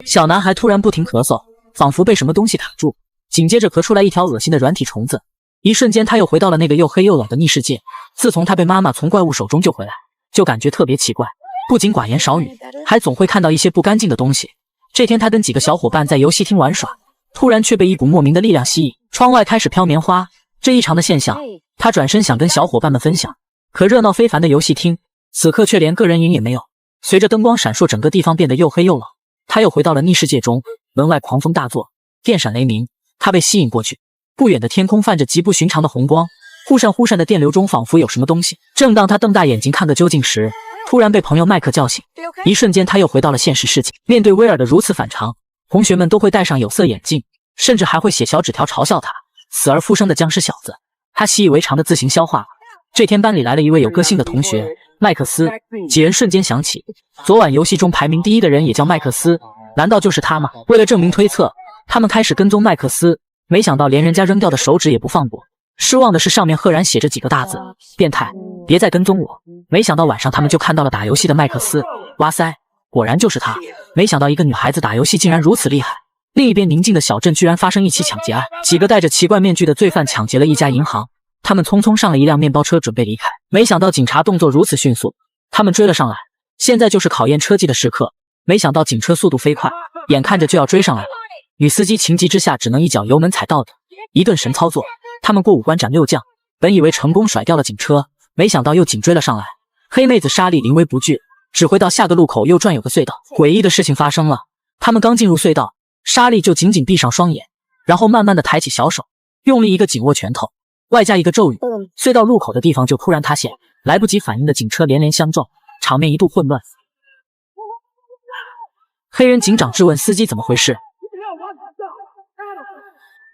小男孩突然不停咳嗽，仿佛被什么东西卡住，紧接着咳出来一条恶心的软体虫子。一瞬间，他又回到了那个又黑又冷的逆世界。自从他被妈妈从怪物手中救回来，就感觉特别奇怪，不仅寡言少语，还总会看到一些不干净的东西。这天，他跟几个小伙伴在游戏厅玩耍，突然却被一股莫名的力量吸引，窗外开始飘棉花。这异常的现象，他转身想跟小伙伴们分享，可热闹非凡的游戏厅，此刻却连个人影也没有。随着灯光闪烁，整个地方变得又黑又冷。他又回到了逆世界中，门外狂风大作，电闪雷鸣。他被吸引过去，不远的天空泛着极不寻常的红光，忽闪忽闪的电流中仿佛有什么东西。正当他瞪大眼睛看个究竟时，突然被朋友麦克叫醒。一瞬间，他又回到了现实世界。面对威尔的如此反常，同学们都会戴上有色眼镜，甚至还会写小纸条嘲笑他，死而复生的僵尸小子。他习以为常的自行消化。这天班里来了一位有个性的同学麦克斯，几人瞬间想起，昨晚游戏中排名第一的人也叫麦克斯，难道就是他吗？为了证明推测，他们开始跟踪麦克斯，没想到连人家扔掉的手指也不放过。失望的是上面赫然写着几个大字：变态，别再跟踪我。没想到晚上他们就看到了打游戏的麦克斯，哇塞，果然就是他。没想到一个女孩子打游戏竟然如此厉害。另一边宁静的小镇居然发生一起抢劫案，几个戴着奇怪面具的罪犯抢劫了一家银行。他们匆匆上了一辆面包车准备离开，没想到警察动作如此迅速，他们追了上来。现在就是考验车技的时刻，没想到警车速度飞快，眼看着就要追上来了。女司机情急之下只能一脚油门踩到底，一顿神操作，他们过五关斩六将，本以为成功甩掉了警车，没想到又紧追了上来。黑妹子莎莉临危不惧，指挥到下个路口右转有个隧道。诡异的事情发生了，他们刚进入隧道，莎莉就紧紧闭上双眼，然后慢慢的抬起小手，用力一个紧握拳头，外加一个咒语，隧道入口的地方就突然塌陷，来不及反应的警车连连相撞，场面一度混乱。黑人警长质问司机怎么回事，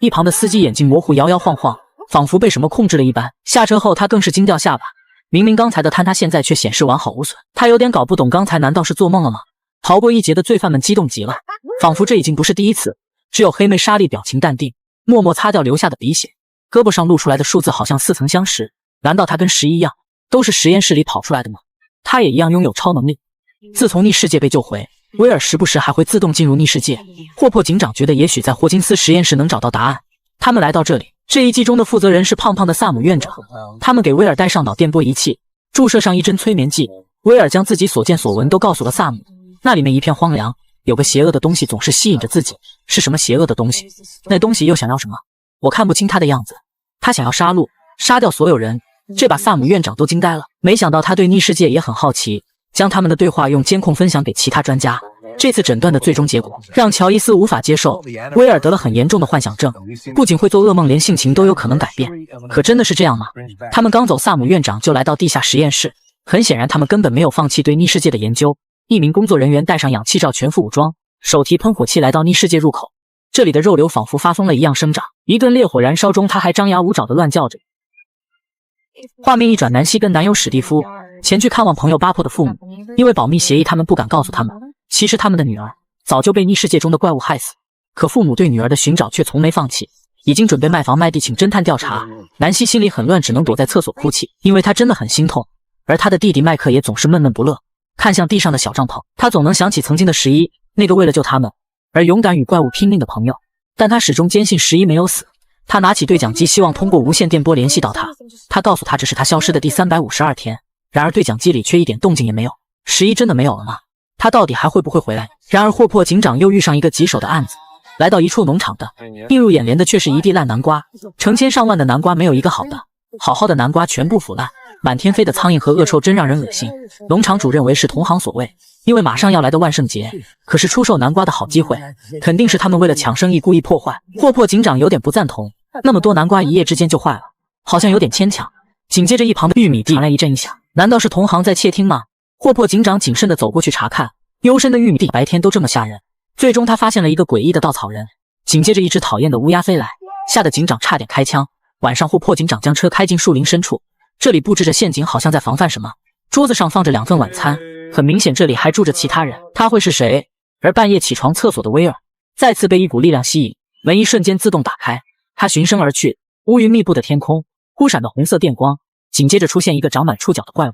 一旁的司机眼睛模糊，摇摇晃晃，仿佛被什么控制了一般。下车后他更是惊掉下巴，明明刚才的坍塌现在却显示完好无损，他有点搞不懂刚才难道是做梦了吗？逃过一劫的罪犯们激动极了，仿佛这已经不是第一次。只有黑妹莎莉表情淡定，默默擦掉流下的鼻血，胳膊上露出来的数字好像似曾相识。难道他跟11一样，都是实验室里跑出来的吗？他也一样拥有超能力。自从逆世界被救回，威尔时不时还会自动进入逆世界。霍珀警长觉得也许在霍金斯实验室能找到答案。他们来到这里，这一季中的负责人是胖胖的萨姆院长。他们给威尔戴上脑电波仪器，注射上一针催眠剂。威尔将自己所见所闻都告诉了萨姆。那里面一片荒凉，有个邪恶的东西总是吸引着自己。是什么邪恶的东西？那东西又想要什么？我看不清他的样子。他想要杀戮，杀掉所有人。这把萨姆院长都惊呆了。没想到他对逆世界也很好奇，将他们的对话用监控分享给其他专家。这次诊断的最终结果让乔伊斯无法接受，威尔得了很严重的幻想症，不仅会做噩梦，连性情都有可能改变。可真的是这样吗？他们刚走，萨姆院长就来到地下实验室。很显然他们根本没有放弃对逆世界的研究。一名工作人员戴上氧气罩，全副武装，手提喷火器来到逆世界入口。这里的肉瘤仿佛发疯了一样生长，一顿烈火燃烧中，他还张牙舞爪地乱叫着。画面一转，南希跟男友史蒂夫前去看望朋友巴珀的父母，因为保密协议他们不敢告诉他们，其实他们的女儿早就被逆世界中的怪物害死。可父母对女儿的寻找却从没放弃，已经准备卖房卖地请侦探调查。南希心里很乱，只能躲在厕所哭泣，因为她真的很心痛。而她的弟弟麦克也总是闷闷不乐，看向地上的小帐篷，他总能想起曾经的11，那个为了救他们而勇敢与怪物拼命的朋友。但他始终坚信11没有死。他拿起对讲机，希望通过无线电波联系到他。他告诉他这是他消失的第352天，然而对讲机里却一点动静也没有。11真的没有了吗？他到底还会不会回来？然而霍珀警长又遇上一个棘手的案子。来到一处农场的，映入眼帘的却是一地烂南瓜，成千上万的南瓜没有一个好的，好好的南瓜全部腐烂，满天飞的苍蝇和恶臭真让人恶心。农场主认为是同行所为，因为马上要来的万圣节可是出售南瓜的好机会，肯定是他们为了抢生意故意破坏。霍珀警长有点不赞同，那么多南瓜一夜之间就坏了，好像有点牵强。紧接着一旁的玉米地传来一阵异响，难道是同行在窃听吗？霍珀警长谨慎地走过去查看，幽深的玉米地白天都这么吓人。最终他发现了一个诡异的稻草人，紧接着一只讨厌的乌鸦飞来，吓得警长差点开枪。晚上霍珀警长将车开进树林深处，这里布置着陷阱，好像在防范什么。桌子上放着2份晚餐，很明显这里还住着其他人，他会是谁？而半夜起床厕所的威尔再次被一股力量吸引，门一瞬间自动打开，他循声而去。乌云密布的天空，忽闪的红色电光，紧接着出现一个长满触角的怪物。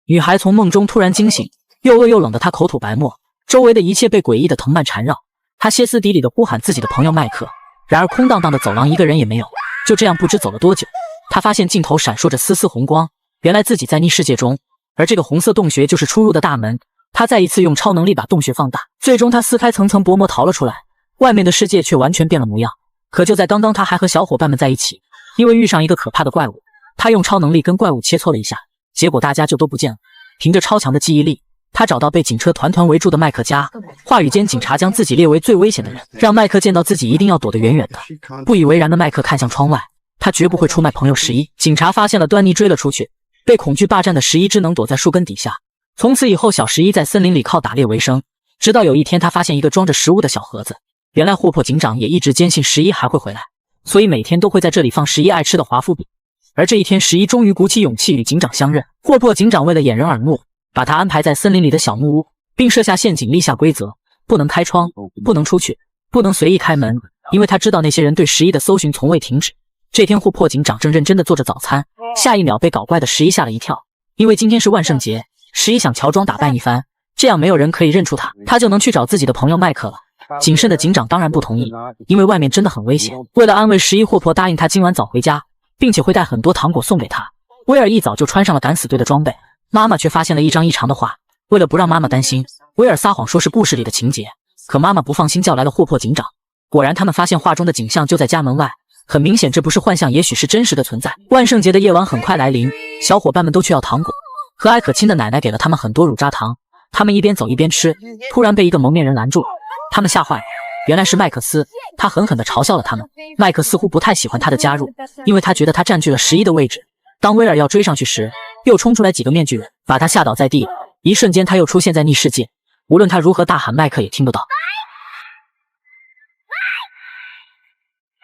女孩从梦中突然惊醒，又饿又冷的他口吐白沫，周围的一切被诡异的藤蔓缠绕。他歇斯底里的呼喊自己的朋友麦克，然而空荡荡的走廊一个人也没有。就这样不知走了多久，他发现尽头闪烁着丝丝红光，原来自己在逆世界中，而这个红色洞穴就是出入的大门。他再一次用超能力把洞穴放大，最终他撕开层层薄膜逃了出来，外面的世界却完全变了模样。可就在刚刚，他还和小伙伴们在一起，因为遇上一个可怕的怪物，他用超能力跟怪物切磋了一下，结果大家就都不见了。凭着超强的记忆力，他找到被警车团团围住的麦克家，话语间警察将自己列为最危险的人，让麦克见到自己一定要躲得远远的。不以为然的麦克看向窗外，他绝不会出卖朋友11。警察发现了端倪，追了出去，被恐惧霸占的11只能躲在树根底下。从此以后，小11在森林里靠打猎为生，直到有一天他发现一个装着食物的小盒子。原来霍珀警长也一直坚信11还会回来，所以每天都会在这里放11爱吃的华夫饼。而这一天，11终于鼓起勇气与警长相认。霍珀警长为了掩人耳目，把他安排在森林里的小木屋，并设下陷阱，立下规则：不能开窗，不能出去，不能随意开门，因为他知道那些人对11的搜寻从未停止。这天，霍珀警长正认真地做着早餐，下一秒被搞怪的11吓了一跳，因为今天是万圣节，11想乔装打扮一番，这样没有人可以认出他，他就能去找自己的朋友麦克了。谨慎的警长当然不同意，因为外面真的很危险。为了安慰11，霍珀答应他今晚早回家，并且会带很多糖果送给他。威尔一早就穿上了敢死队的装备，妈妈却发现了一张异常的画。为了不让妈妈担心，威尔撒谎说是故事里的情节，可妈妈不放心，叫来了霍珀警长。果然，他们发现画中的景象就在家门外，很明显这不是幻象，也许是真实的存在。万圣节的夜晚很快来临，小伙伴们都去要糖果。和蔼可亲的奶奶给了他们很多乳渣糖，他们一边走一边吃，突然被一个蒙面人拦住了。他们吓坏了，原来是麦克斯，他狠狠地嘲笑了他们。麦克似乎不太喜欢他的加入，因为他觉得他占据了11的位置。当威尔要追上去时，又冲出来几个面具人，把他吓倒在地。一瞬间他又出现在逆世界，无论他如何大喊，麦克也听不到。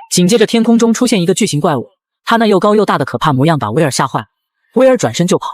紧接着天空中出现一个巨型怪物，他那又高又大的可怕模样把威尔吓坏了。威尔转身就跑，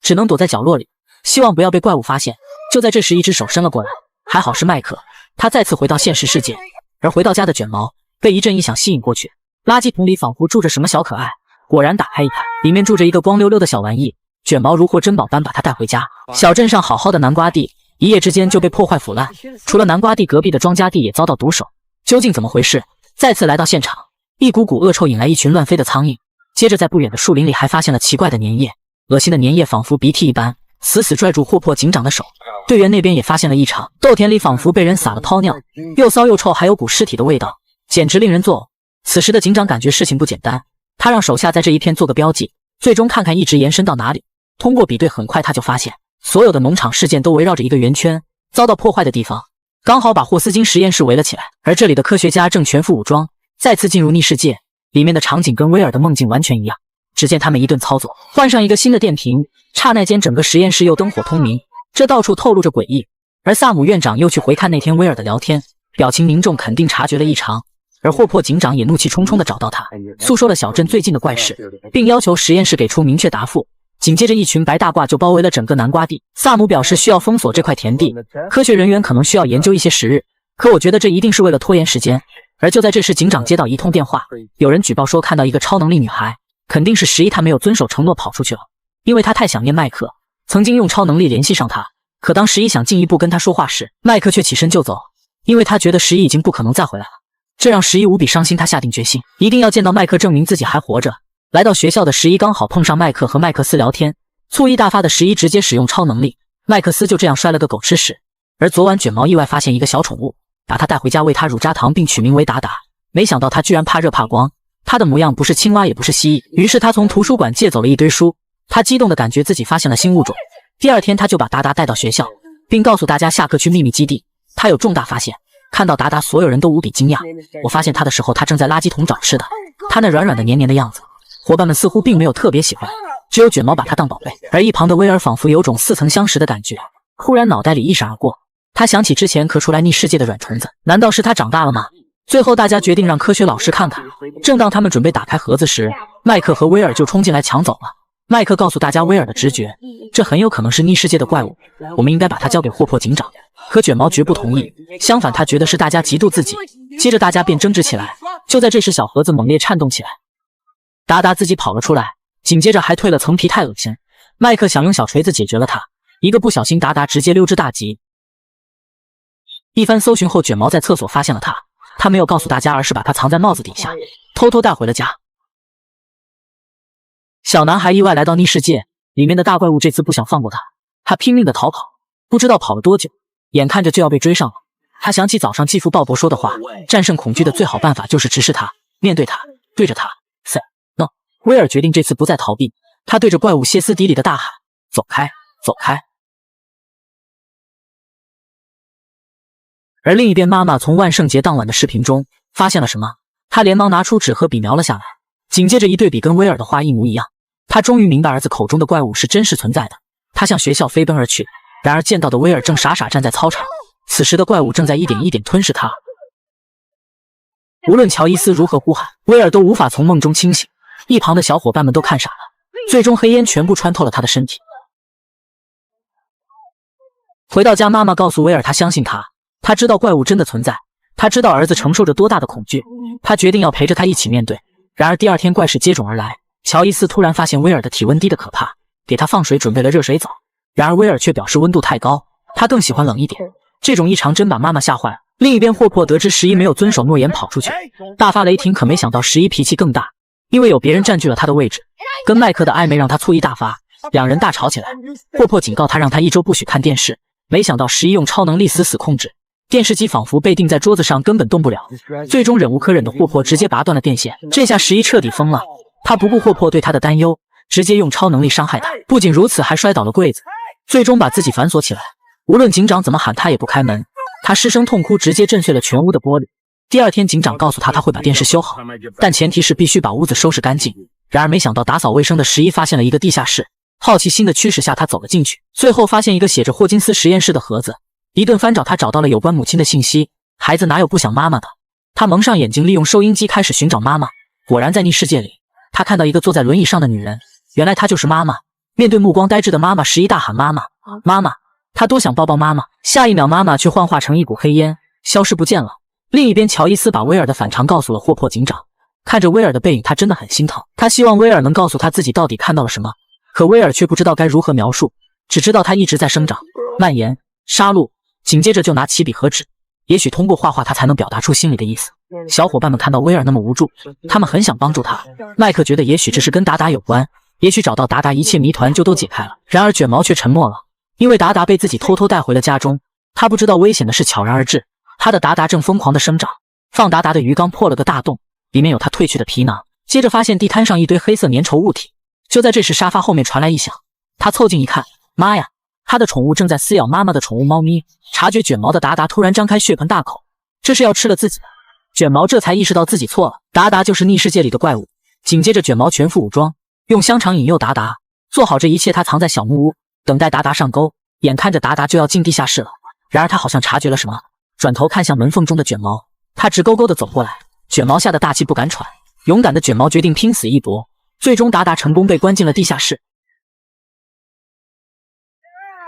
只能躲在角落里，希望不要被怪物发现。就在这时，一只手伸了过来，还好是麦克。他再次回到现实世界，而回到家的卷毛被一阵异响吸引过去。垃圾桶里仿佛住着什么小可爱，果然打开一看，里面住着一个光溜溜的小玩意。卷毛如获珍宝般把它带回家。小镇上好好的南瓜地，一夜之间就被破坏腐烂，除了南瓜地，隔壁的庄稼地也遭到毒手。究竟怎么回事？再次来到现场，一股股恶臭引来一群乱飞的苍蝇。接着在不远的树林里还发现了奇怪的粘液，恶心的粘液仿佛鼻涕一般，死死拽住霍珀警长的手。队员那边也发现了异常，豆田里仿佛被人撒了泡尿，又骚又臭，还有股尸体的味道，简直令人作呕。此时的警长感觉事情不简单，他让手下在这一片做个标记，最终看看一直延伸到哪里。通过比对，很快他就发现所有的农场事件都围绕着一个圆圈，遭到破坏的地方刚好把霍斯金实验室围了起来，而这里的科学家正全副武装，再次进入逆世界。里面的场景跟威尔的梦境完全一样。只见他们一顿操作，换上一个新的电瓶，刹那间整个实验室又灯火通明，这到处透露着诡异。而萨姆院长又去回看那天威尔的聊天，表情凝重，肯定察觉了异常。而霍珀警长也怒气冲冲地找到他，诉说了小镇最近的怪事，并要求实验室给出明确答复。紧接着一群白大褂就包围了整个南瓜地。萨姆表示需要封锁这块田地，科学人员可能需要研究一些时日，可我觉得这一定是为了拖延时间。而就在这时，警长接到一通电话，有人举报说看到一个超能力女孩，肯定是11，他没有遵守承诺跑出去了，因为他太想念麦克，曾经用超能力联系上他。可当11想进一步跟他说话时，麦克却起身就走，因为他觉得11已经不可能再回来了。这让11无比伤心，他下定决心一定要见到麦克，证明自己还活着。来到学校的11刚好碰上麦克和麦克斯聊天，醋意大发的11直接使用超能力，麦克斯就这样摔了个狗吃屎。而昨晚卷毛意外发现一个小宠物，把他带回家喂他乳渣糖，并取名为达达，没想到他居然怕热怕光，他的模样不是青蛙也不是蜥蜴。于是他从图书馆借走了一堆书，他激动地感觉自己发现了新物种。第二天他就把达达带到学校，并告诉大家下课去秘密基地。他有重大发现，看到达达所有人都无比惊讶。我发现他的时候，他正在垃圾桶找吃的，他那软软的黏黏的样子，伙伴们似乎并没有特别喜欢，只有卷毛把他当宝贝。而一旁的威尔仿佛有种似曾相识的感觉，忽然脑袋里一闪而过，他想起之前咳出来逆世界的软虫子，难道是他长大了吗？最后大家决定让科学老师看看。正当他们准备打开盒子时，麦克和威尔就冲进来抢走了。麦克告诉大家威尔的直觉，这很有可能是逆世界的怪物，我们应该把它交给霍珀警长。可卷毛绝不同意，相反他觉得是大家嫉妒自己。接着大家便争执起来，就在这时小盒子猛烈颤动起来，达达自己跑了出来，紧接着还蜕了层皮，太恶心。麦克想用小锤子解决了他，一个不小心，达达直接溜之大吉。一番搜寻后，卷毛在厕所发现了他，他没有告诉大家，而是把他藏在帽子底下，偷偷带回了家。小男孩意外来到逆世界，里面的大怪物这次不想放过他，他拼命的逃跑，不知道跑了多久，眼看着就要被追上了。他想起早上继父鲍勃说的话，战胜恐惧的最好办法就是直视他，面对他，对着他 say no。威尔决定这次不再逃避，他对着怪物歇斯底里的大喊：走开，走开！而另一边，妈妈从万圣节当晚的视频中发现了什么，她连忙拿出纸和笔描了下来，紧接着一对比跟威尔的画一模一样。她终于明白儿子口中的怪物是真实存在的，她向学校飞奔而去。然而见到的威尔正傻傻站在操场，此时的怪物正在一点一点吞噬他。无论乔伊斯如何呼喊，威尔都无法从梦中清醒，一旁的小伙伴们都看傻了。最终黑烟全部穿透了他的身体。回到家，妈妈告诉威尔，她相信他，他知道怪物真的存在，他知道儿子承受着多大的恐惧，他决定要陪着他一起面对。然而第二天怪事接踵而来，乔伊斯突然发现威尔的体温低得可怕，给他放水准备了热水澡。然而威尔却表示温度太高，他更喜欢冷一点。这种异常真把妈妈吓坏了。另一边，霍珀得知11没有遵守诺言跑出去，大发雷霆，可没想到11脾气更大，因为有别人占据了他的位置，跟麦克的暧昧让他醋意大发，两人大吵起来。霍珀警告他，让他1周不许看电视，没想到11用超能力死死控制电视机，仿佛被钉在桌子上根本动不了。最终忍无可忍的霍珀直接拔断了电线，这下11彻底疯了。他不顾霍珀对他的担忧，直接用超能力伤害他，不仅如此还摔倒了柜子，最终把自己反锁起来。无论警长怎么喊，他也不开门，他失声痛哭，直接震碎了全屋的玻璃。第二天警长告诉他，他会把电视修好，但前提是必须把屋子收拾干净。然而没想到打扫卫生的11发现了一个地下室，好奇心的驱使下他走了进去，最后发现一个写着霍金斯实验室的盒子。一顿翻找，他找到了有关母亲的信息，孩子哪有不想妈妈的。他蒙上眼睛，利用收音机开始寻找妈妈。果然在逆世界里，他看到一个坐在轮椅上的女人，原来她就是妈妈。面对目光呆滞的妈妈，11大喊妈妈，妈妈，他多想抱抱妈妈。下一秒妈妈却幻化成一股黑烟，消失不见了。另一边，乔伊斯把威尔的反常告诉了霍珀警长，看着威尔的背影，他真的很心疼。他希望威尔能告诉他自己到底看到了什么，可威尔却不知道该如何描述，只知道他一直在生长、蔓延、杀戮。紧接着就拿起笔和纸，也许通过画画他才能表达出心里的意思。小伙伴们看到威尔那么无助，他们很想帮助他。麦克觉得也许这是跟达达有关，也许找到达达一切谜团就都解开了。然而卷毛却沉默了，因为达达被自己偷偷带回了家中，他不知道危险的事悄然而至。他的达达正疯狂的生长，放达达的鱼缸破了个大洞，里面有他褪去的皮囊。接着发现地摊上一堆黑色粘稠物体。就在这时，沙发后面传来异响，他凑近一看，妈呀！他的宠物正在撕咬妈妈的宠物猫咪。察觉卷毛的达达突然张开血盆大口，这是要吃了自己的。卷毛这才意识到自己错了，达达就是逆世界里的怪物。紧接着卷毛全副武装，用香肠引诱达达。做好这一切，他藏在小木屋，等待达达上钩。眼看着达达就要进地下室了，然而他好像察觉了什么，转头看向门缝中的卷毛。他直勾勾地走过来，卷毛吓得大气不敢喘。勇敢的卷毛决定拼死一搏，最终达达成功被关进了地下室。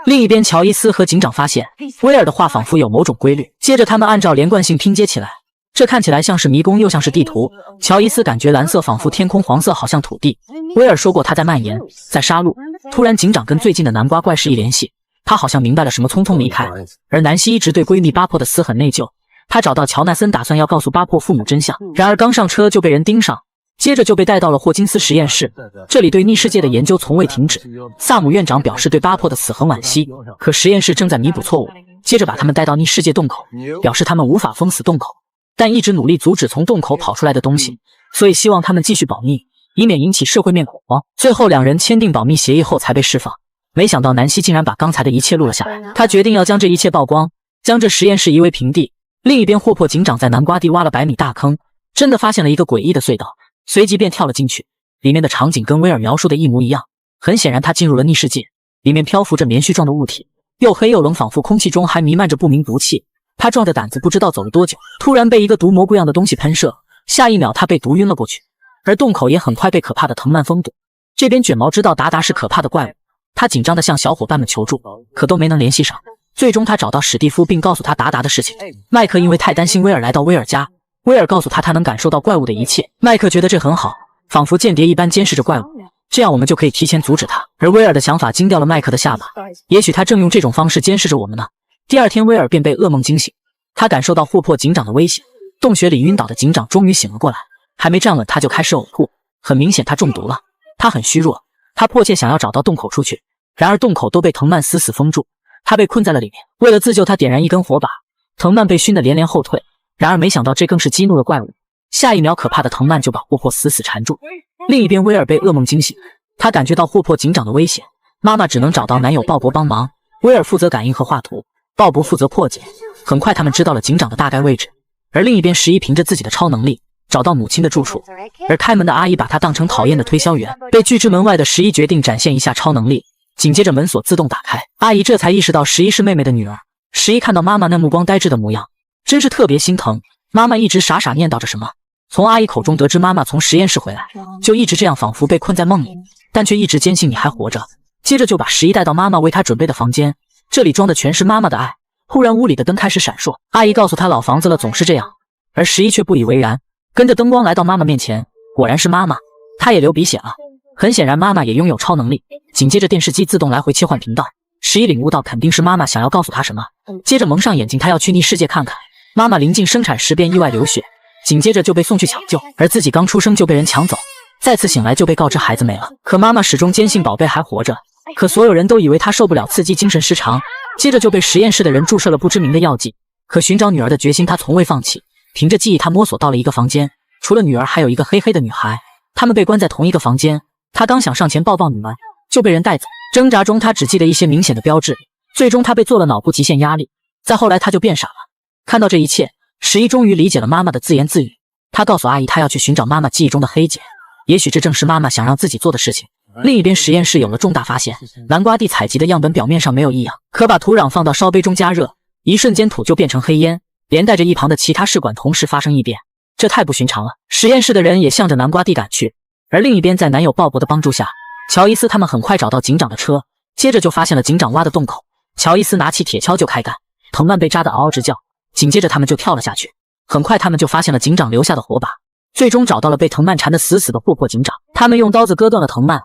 另一边，乔伊斯和警长发现威尔的画仿佛有某种规律，接着他们按照连贯性拼接起来，这看起来像是迷宫又像是地图。乔伊斯感觉蓝色仿佛天空，黄色好像土地。威尔说过他在蔓延，在杀戮。突然警长跟最近的南瓜怪事一联系，他好像明白了什么，匆匆离开。而南希一直对闺蜜巴珀的死很内疚，她找到乔纳森打算要告诉巴珀父母真相，然而刚上车就被人盯上，接着就被带到了霍金斯实验室，这里对逆世界的研究从未停止。萨姆院长表示对巴珀的死很惋惜，可实验室正在弥补错误。接着把他们带到逆世界洞口，表示他们无法封死洞口，但一直努力阻止从洞口跑出来的东西，所以希望他们继续保密，以免引起社会面恐慌。最后两人签订保密协议后才被释放。没想到南希竟然把刚才的一切录了下来，他决定要将这一切曝光，将这实验室夷为平地。另一边，霍珀警长在南瓜地挖了100米大坑，真的发现了一个诡异的隧道，随即便跳了进去。里面的场景跟威尔描述的一模一样，很显然他进入了逆世界。里面漂浮着棉絮状的物体，又黑又冷，仿佛空气中还弥漫着不明毒气。他壮着胆子不知道走了多久，突然被一个毒蘑菇样的东西喷射，下一秒他被毒晕了过去，而洞口也很快被可怕的藤蔓封堵。这边卷毛知道达达是可怕的怪物，他紧张地向小伙伴们求助，可都没能联系上。最终他找到史蒂夫，并告诉他达达的事情。麦克因为太担心威尔，来到威尔家，威尔告诉他能感受到怪物的一切。麦克觉得这很好，仿佛间谍一般监视着怪物。这样我们就可以提前阻止他。而威尔的想法惊掉了麦克的下巴，也许他正用这种方式监视着我们呢。第二天，威尔便被噩梦惊醒，他感受到霍珀警长的威胁。洞穴里晕倒的警长终于醒了过来，还没站稳他就开始呕吐，很明显他中毒了。他很虚弱，他迫切想要找到洞口出去，然而洞口都被藤蔓死死封住，他被困在了里面。为了自救，他点燃一根火把，藤蔓被熏得连连后退。然而没想到这更是激怒了怪物，下一秒可怕的藤蔓就把霍珀死死缠住。另一边，威尔被噩梦惊醒，他感觉到霍珀警长的危险，妈妈只能找到男友鲍勃帮忙，威尔负责感应和画图，鲍勃负责破解。很快他们知道了警长的大概位置，而另一边11凭着自己的超能力找到母亲的住处，而开门的阿姨把他当成讨厌的推销员。被拒之门外的11决定展现一下超能力，紧接着门锁自动打开，阿姨这才意识到11是妹妹的女儿。11看到妈妈那目光呆滞的模样，真是特别心疼。妈妈一直傻傻念叨着什么，从阿姨口中得知妈妈从实验室回来，就一直这样仿佛被困在梦里，但却一直坚信你还活着。接着就把11带到妈妈为她准备的房间，这里装的全是妈妈的爱。忽然屋里的灯开始闪烁，阿姨告诉她老房子了总是这样，而11却不以为然，跟着灯光来到妈妈面前，果然是妈妈，她也流鼻血了。很显然妈妈也拥有超能力。紧接着电视机自动来回切换频道，11领悟到肯定是妈妈想要告诉她什么，接着蒙上眼睛，她要去逆世界看看。妈妈临近生产时便意外流血，紧接着就被送去抢救，而自己刚出生就被人抢走，再次醒来就被告知孩子没了。可妈妈始终坚信宝贝还活着，可所有人都以为她受不了刺激，精神失常，接着就被实验室的人注射了不知名的药剂。可寻找女儿的决心她从未放弃，凭着记忆她摸索到了一个房间，除了女儿还有一个黑黑的女孩，她们被关在同一个房间。她刚想上前抱抱你们，就被人带走。挣扎中她只记得一些明显的标志，最终她被做了脑部极限压力，再后来她就变傻了。看到这一切，11终于理解了妈妈的自言自语。她告诉阿姨她要去寻找妈妈记忆中的黑姐，也许这正是妈妈想让自己做的事情。另一边实验室有了重大发现，南瓜地采集的样本表面上没有异样，可把土壤放到烧杯中加热，一瞬间土就变成黑烟，连带着一旁的其他试管同时发生异变，这太不寻常了。实验室的人也向着南瓜地赶去，而另一边在男友鲍勃的帮助下，乔伊斯他们很快找到警长的车，接着就发现了警长挖的洞口。乔伊斯拿起铁锹就开干，藤蔓被扎得嗷嗷直叫，紧接着他们就跳了下去。很快他们就发现了警长留下的火把，最终找到了被藤蔓缠得死死的霍珀警长。他们用刀子割断了藤蔓。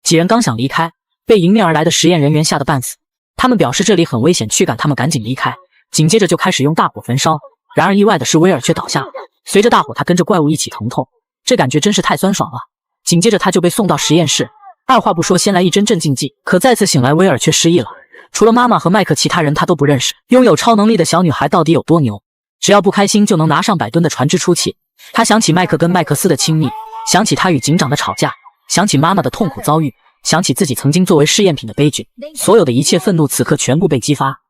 几人刚想离开，被迎面而来的实验人员吓得半死，他们表示这里很危险，驱赶他们赶紧离开。紧接着就开始用大火焚烧，然而意外的是威尔却倒下了，随着大火他跟着怪物一起疼痛，这感觉真是太酸爽了。紧接着他就被送到实验室，二话不说先来一针镇静剂，可再次醒来威尔却失忆了，除了妈妈和麦克其他人他都不认识。拥有超能力的小女孩到底有多牛，只要不开心就能拿上百吨的船只出气。他想起麦克跟麦克斯的亲密，想起他与警长的吵架，想起妈妈的痛苦遭遇，想起自己曾经作为试验品的悲剧，所有的一切愤怒此刻全部被激发。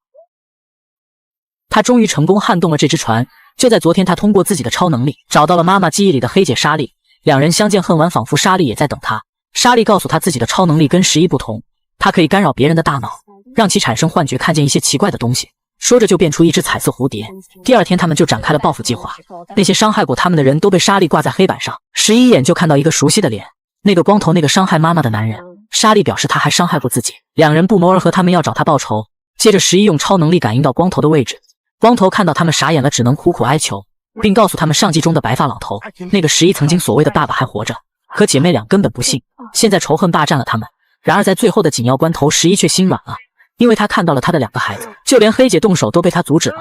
他终于成功撼动了这只船。就在昨天，他通过自己的超能力找到了妈妈记忆里的黑姐莎莉，两人相见恨晚，仿佛莎莉也在等他。莎莉告诉他自己的超能力跟11不同，他可以干扰别人的大脑，让其产生幻觉，看见一些奇怪的东西。说着就变出一只彩色蝴蝶。第二天他们就展开了报复计划，那些伤害过他们的人都被莎莉挂在黑板上。11眼就看到一个熟悉的脸，那个光头，那个伤害妈妈的男人。莎莉表示他还伤害过自己，两人不谋而合，他们要找他报仇。接着11用超能力感应到光头的位置，光头看到他们傻眼了，只能苦苦哀求，并告诉他们上季中的白发老头，那个11曾经所谓的爸爸还活着。可姐妹俩根本不信，现在仇恨霸占了他们。然而在最后的紧要关头，11却心软了，因为他看到了他的2个孩子，就连黑姐动手都被他阻止了。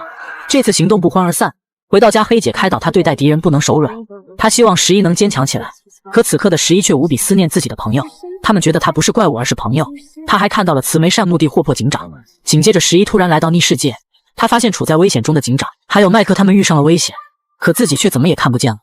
这次行动不欢而散，回到家黑姐开导他对待敌人不能手软，他希望11能坚强起来。可此刻的11却无比思念自己的朋友，他们觉得他不是怪物而是朋友。他还看到了慈眉善目的霍珀警长。紧接着11突然来到逆世界，他发现处在危险中的警长还有麦克他们遇上了危险，可自己却怎么也看不见了。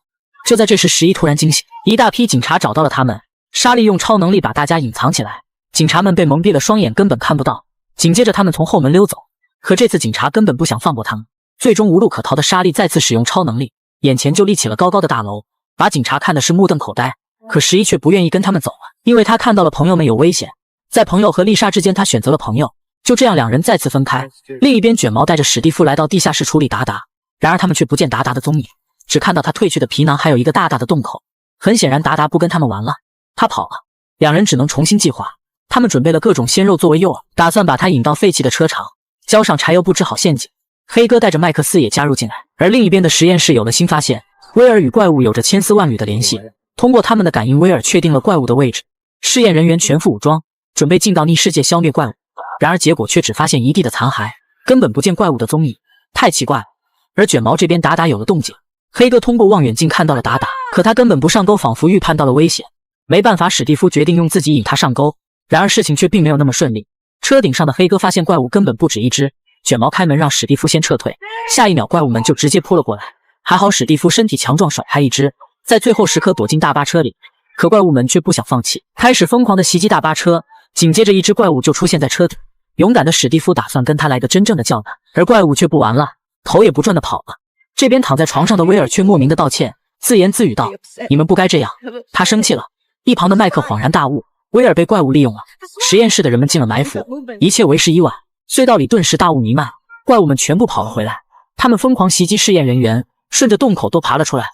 就在这时11突然惊醒，一大批警察找到了他们，莎莉用超能力把大家隐藏起来，警察们被蒙蔽了双眼，根本看不到。紧接着他们从后门溜走，可这次警察根本不想放过他们。最终无路可逃的莎莉再次使用超能力，眼前就立起了高高的大楼，把警察看的是目瞪口呆。可11却不愿意跟他们走了，因为他看到了朋友们有危险。在朋友和丽莎之间，他选择了朋友。就这样两人再次分开。另一边卷毛带着史蒂夫来到地下室处理达达，然而他们却不见达达的踪影，只看到他褪去的皮囊还有一个大大的洞口。很显然达达不跟他们玩了，他跑了。两人只能重新计划。他们准备了各种鲜肉作为诱饵，打算把他引到废弃的车场，浇上柴油布置好陷阱。黑哥带着麦克斯也加入进来。而另一边的实验室有了新发现，威尔与怪物有着千丝万缕的联系。通过他们的感应，威尔确定了怪物的位置。试验人员全副武装，准备进到逆世界消灭怪物。然而结果却只发现一地的残骸，根本不见怪物的踪影，太奇怪了。而卷毛这边达达有了动静，黑哥通过望远镜看到了达达，可他根本不上钩，仿佛预判到了危险。没办法，史蒂夫决定用自己引他上钩。然而事情却并没有那么顺利。车顶上的黑哥发现怪物根本不止一只，卷毛开门让史蒂夫先撤退，下一秒怪物们就直接扑了过来。还好史蒂夫身体强壮，甩开一只，在最后时刻躲进大巴车里。可怪物们却不想放弃，开始疯狂的袭击大巴车。紧接着一只怪物就出现在车底，勇敢的史蒂夫打算跟他来个真正的较量，而怪物却不玩了，头也不转的跑了。这边躺在床上的威尔却莫名的道歉，自言自语道：“你们不该这样。”他生气了。一旁的麦克恍然大悟，威尔被怪物利用了。实验室的人们进了埋伏，一切为时已晚。隧道里顿时大雾弥漫，怪物们全部跑了回来。他们疯狂袭击试验人员，顺着洞口都爬了出来，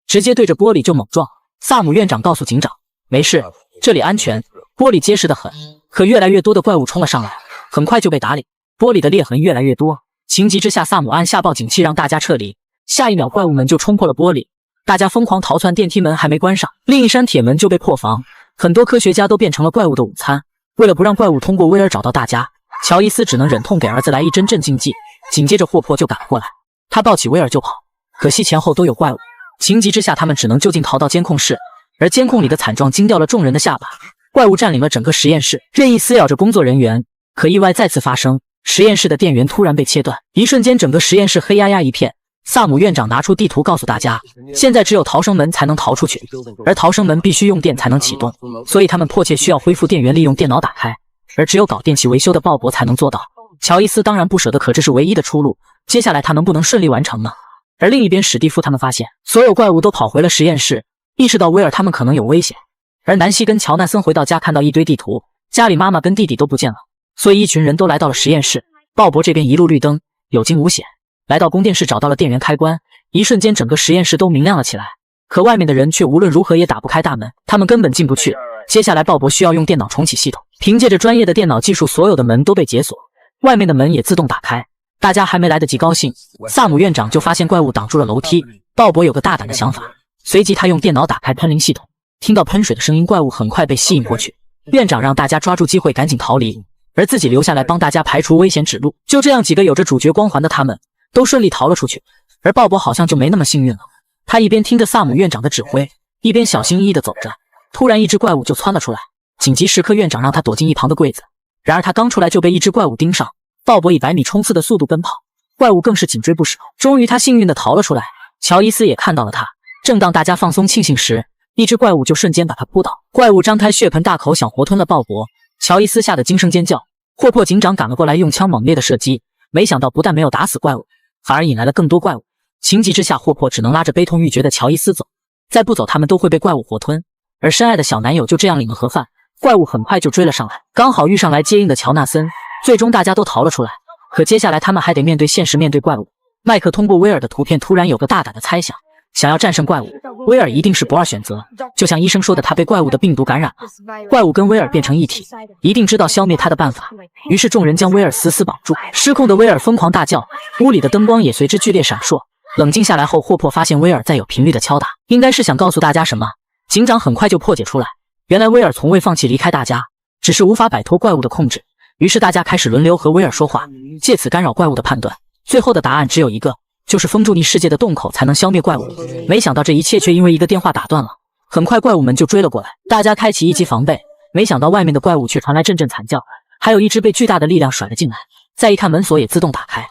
直接对着玻璃就猛撞。萨姆院长告诉警长，没事，这里安全，玻璃结实得很。可越来越多的怪物冲了上来，很快就被打脸，玻璃的裂痕越来越多。情急之下，萨姆按下报警器让大家撤离。下一秒怪物们就冲破了玻璃，大家疯狂逃窜，电梯门还没关上，另一扇铁门就被破防。很多科学家都变成了怪物的午餐。为了不让怪物通过威尔找到大家，乔伊斯只能忍痛给儿子来一针镇静剂。紧接着霍珀就赶了过来，他抱起威尔就跑，可惜前后都有怪物。情急之下，他们只能就近逃到监控室，而监控里的惨状惊掉了众人的下巴。怪物占领了整个实验室，任意撕咬着工作人员。可意外再次发生，实验室的电源突然被切断，一瞬间整个实验室黑压压一片。萨姆院长拿出地图告诉大家，现在只有逃生门才能逃出去，而逃生门必须用电才能启动，所以他们迫切需要恢复电源，利用电脑打开，而只有搞电器维修的鲍勃才能做到。乔伊斯当然不舍得，可这是唯一的出路，接下来他能不能顺利完成呢？而另一边，史蒂夫他们发现所有怪物都跑回了实验室，意识到威尔他们可能有危险。而南希跟乔纳森回到家，看到一堆地图，家里妈妈跟弟弟都不见了，所以一群人都来到了实验室。鲍勃这边一路绿灯，有惊无险，来到供电室找到了电源开关，一瞬间整个实验室都明亮了起来。可外面的人却无论如何也打不开大门，他们根本进不去。接下来鲍勃需要用电脑重启系统，凭借着专业的电脑技术，所有的门都被解锁，外面的门也自动打开。大家还没来得及高兴，萨姆院长就发现怪物挡住了楼梯。鲍勃有个大胆的想法，随即他用电脑打开喷淋系统，听到喷水的声音，怪物很快被吸引过去。院长让大家抓住机会赶紧逃离，而自己留下来帮大家排除危险指路。就这样，几个有着主角光环的他们都顺利逃了出去。而鲍勃好像就没那么幸运了，他一边听着萨姆院长的指挥，一边小心翼翼地走着。突然一只怪物就窜了出来，紧急时刻院长让他躲进一旁的柜子，然而他刚出来就被一只怪物盯上。鲍勃以100米冲刺的速度奔跑，怪物更是紧追不舍。终于他幸运地逃了出来，乔伊斯也看到了他。正当大家放松庆幸时，一只怪物就瞬间把他扑倒。怪物张开血盆大口想活吞了鲍勃，乔伊斯吓得惊声尖叫。霍珀警长赶了过来，用枪猛烈的射击，没想到不但没有打死怪物，反而引来了更多怪物。情急之下，霍珀只能拉着悲痛欲绝的乔伊斯走，再不走他们都会被怪物活吞。而深爱的小男友就这样领了盒饭，怪物很快就追了上来，刚好遇上来接应的乔纳森。最终大家都逃了出来，可接下来他们还得面对现实，面对怪物。麦克通过威尔的图片突然有个大胆的猜想，想要战胜怪物，威尔一定是不二选择。就像医生说的，他被怪物的病毒感染了，怪物跟威尔变成一体，一定知道消灭他的办法。于是众人将威尔死死绑住，失控的威尔疯狂大叫，屋里的灯光也随之剧烈闪烁。冷静下来后，霍珀发现威尔在有频率的敲打，应该是想告诉大家什么。警长很快就破解出来，原来威尔从未放弃离开大家，只是无法摆脱怪物的控制。于是大家开始轮流和威尔说话，借此干扰怪物的判断。最后的答案只有一个，就是封住逆世界的洞口才能消灭怪物。没想到这一切却因为一个电话打断了。很快怪物们就追了过来，大家开启一级防备。没想到外面的怪物却传来阵阵惨叫，还有一只被巨大的力量甩了进来。再一看，门锁也自动打开。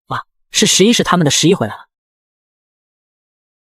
哇，是11时，他们的11回来了。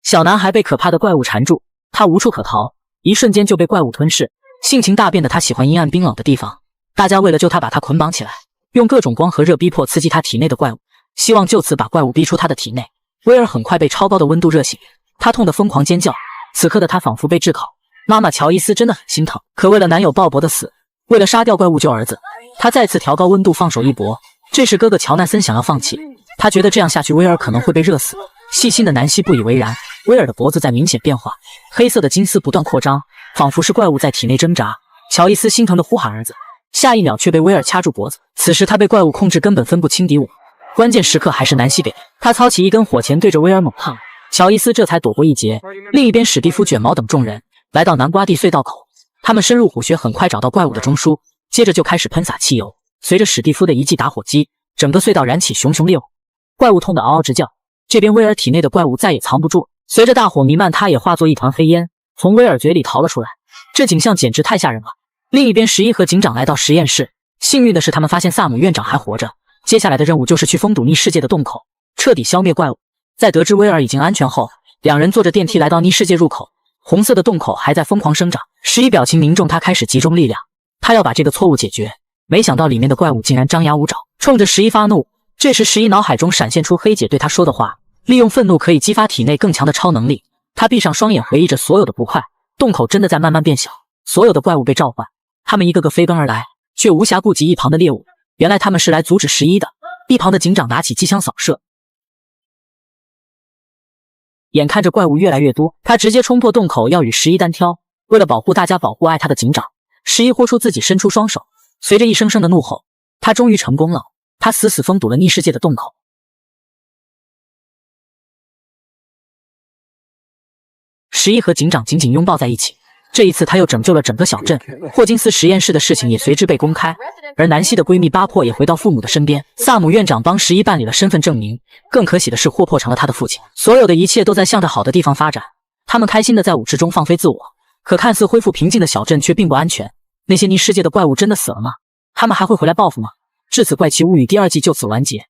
小男孩被可怕的怪物缠住，他无处可逃，一瞬间就被怪物吞噬。性情大变的他喜欢阴暗冰冷的地方，大家为了救他把他捆绑起来，用各种光和热逼迫刺激他体内的怪物，希望就此把怪物逼出他的体内。威尔很快被超高的温度热醒，他痛得疯狂尖叫。此刻的他仿佛被炙烤。妈妈乔伊斯真的很心疼，可为了男友鲍勃的死，为了杀掉怪物救儿子，他再次调高温度放手一搏。这时哥哥乔纳森想要放弃，他觉得这样下去威尔可能会被热死。细心的南希不以为然，威尔的脖子在明显变化，黑色的金丝不断扩张，仿佛是怪物在体内挣扎。乔伊斯心疼地呼喊儿子，下一秒却被威尔掐住脖子。此时他被怪物控制，根本分不清敌我。关键时刻还是南希给，他操起一根火钳对着威尔猛烫，乔伊斯这才躲过一劫。另一边，史蒂夫、卷毛等众人来到南瓜地隧道口，他们深入虎穴，很快找到怪物的中枢，接着就开始喷洒汽油。随着史蒂夫的一记打火机，整个隧道燃起熊熊烈火，怪物痛得嗷嗷直叫。这边威尔体内的怪物再也藏不住，随着大火弥漫，他也化作一团黑烟，从威尔嘴里逃了出来。这景象简直太吓人了。另一边，11和警长来到实验室，幸运的是他们发现萨姆院长还活着。接下来的任务就是去封堵逆世界的洞口，彻底消灭怪物。在得知威尔已经安全后，两人坐着电梯来到逆世界入口，红色的洞口还在疯狂生长。11表情凝重，他开始集中力量，他要把这个错误解决。没想到里面的怪物竟然张牙舞爪，冲着11发怒。这时11脑海中闪现出黑姐对他说的话，利用愤怒可以激发体内更强的超能力。他闭上双眼，回忆着所有的不快。洞口真的在慢慢变小，所有的怪物被召唤，他们一个个飞奔而来，却无暇顾及一旁的猎物。原来他们是来阻止11的。一旁的警长拿起机枪扫射，眼看着怪物越来越多，他直接冲破洞口要与11单挑。为了保护大家，保护爱他的警长，11豁出自己，伸出双手，随着一声声的怒吼，他终于成功了。他死死封堵了逆世界的洞口。11和警长紧紧拥抱在一起，这一次他又拯救了整个小镇。霍金斯实验室的事情也随之被公开，而南希的闺蜜巴珀也回到父母的身边。萨姆院长帮11办理了身份证明，更可喜的是霍珀成了他的父亲。所有的一切都在向着好的地方发展，他们开心的在舞池中放飞自我。可看似恢复平静的小镇却并不安全，那些逆世界的怪物真的死了吗？他们还会回来报复吗？至此，怪奇物语第2季就此完结。